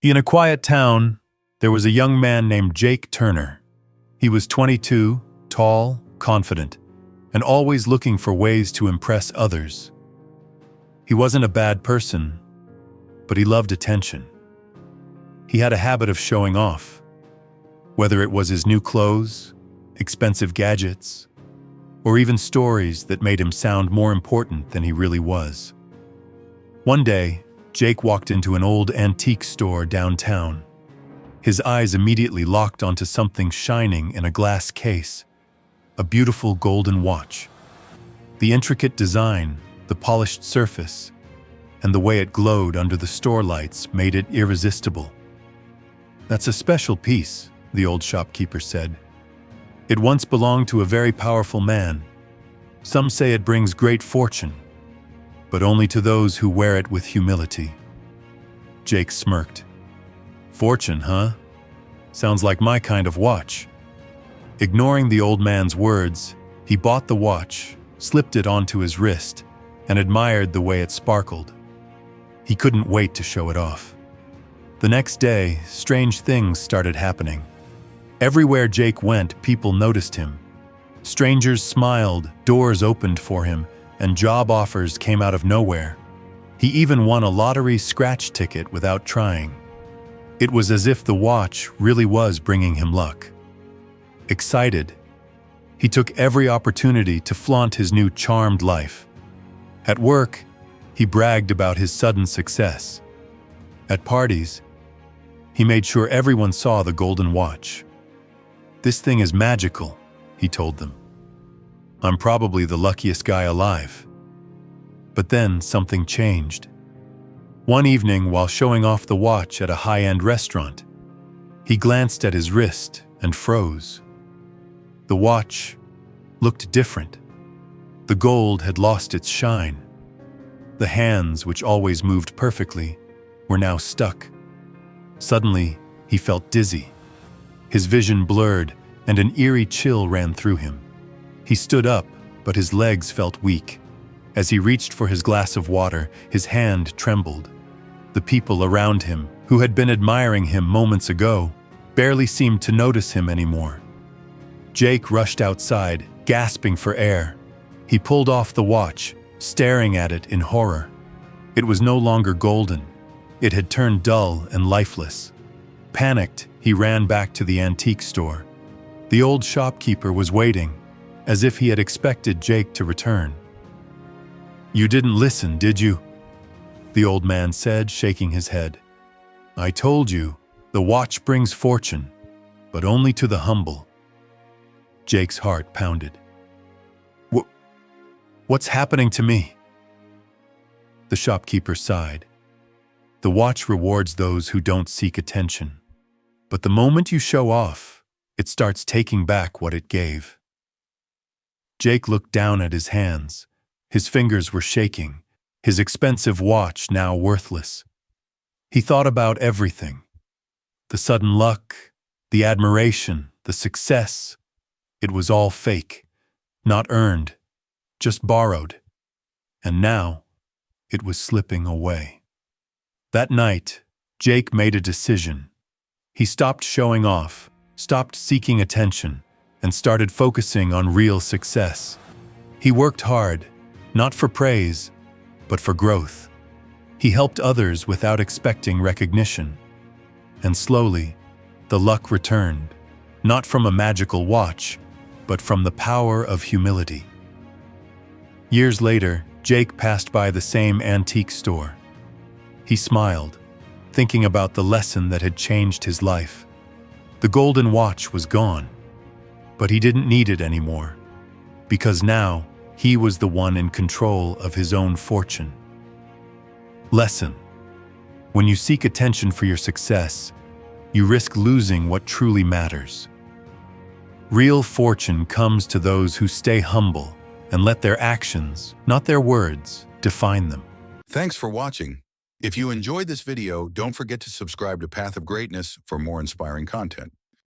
In a quiet town, there was a young man named Jake Turner. He was 22, tall, confident, and always looking for ways to impress others. He wasn't a bad person, but he loved attention. He had a habit of showing off, whether it was his new clothes, expensive gadgets, or even stories that made him sound more important than he really was. One day, Jake walked into an old antique store downtown. His eyes immediately locked onto something shining in a glass case, a beautiful golden watch. The intricate design, the polished surface, and the way it glowed under the store lights made it irresistible. "That's a special piece," the old shopkeeper said. "It once belonged to a very powerful man. Some say it brings great fortune, but only to those who wear it with humility." Jake smirked. "Fortune, huh? Sounds like my kind of watch." Ignoring the old man's words, he bought the watch, slipped it onto his wrist, and admired the way it sparkled. He couldn't wait to show it off. The next day, strange things started happening. Everywhere Jake went, people noticed him. Strangers smiled, doors opened for him, and job offers came out of nowhere. He even won a lottery scratch ticket without trying. It was as if the watch really was bringing him luck. Excited, he took every opportunity to flaunt his new charmed life. At work, he bragged about his sudden success. At parties, he made sure everyone saw the golden watch. "This thing is magical," he told them. "I'm probably the luckiest guy alive." But then something changed. One evening, while showing off the watch at a high-end restaurant, he glanced at his wrist and froze. The watch looked different. The gold had lost its shine. The hands, which always moved perfectly, were now stuck. Suddenly, he felt dizzy. His vision blurred, and an eerie chill ran through him. He stood up, but his legs felt weak. As he reached for his glass of water, his hand trembled. The people around him, who had been admiring him moments ago, barely seemed to notice him anymore. Jake rushed outside, gasping for air. He pulled off the watch, staring at it in horror. It was no longer golden. It had turned dull and lifeless. Panicked, he ran back to the antique store. The old shopkeeper was waiting, as if he had expected Jake to return. "You didn't listen, did you?" the old man said, shaking his head. "I told you, the watch brings fortune, but only to the humble." Jake's heart pounded. What's happening to me?" The shopkeeper sighed. "The watch rewards those who don't seek attention. But the moment you show off, it starts taking back what it gave." Jake looked down at his hands. His fingers were shaking, his expensive watch now worthless. He thought about everything. The sudden luck, the admiration, the success. It was all fake, not earned, just borrowed. And now, it was slipping away. That night, Jake made a decision. He stopped showing off, stopped seeking attention, and started focusing on real success. He worked hard, not for praise, but for growth. He helped others without expecting recognition. And slowly, the luck returned, not from a magical watch, but from the power of humility. Years later, Jake passed by the same antique store. He smiled, thinking about the lesson that had changed his life. The golden watch was gone, but he didn't need it anymore, because now he was the one in control of his own fortune. Lesson: when you seek attention for your success, you risk losing what truly matters. Real fortune comes to those who stay humble and let their actions, not their words, define them. Thanks for watching. If you enjoyed this video, don't forget to subscribe to Path of Greatness for more inspiring content.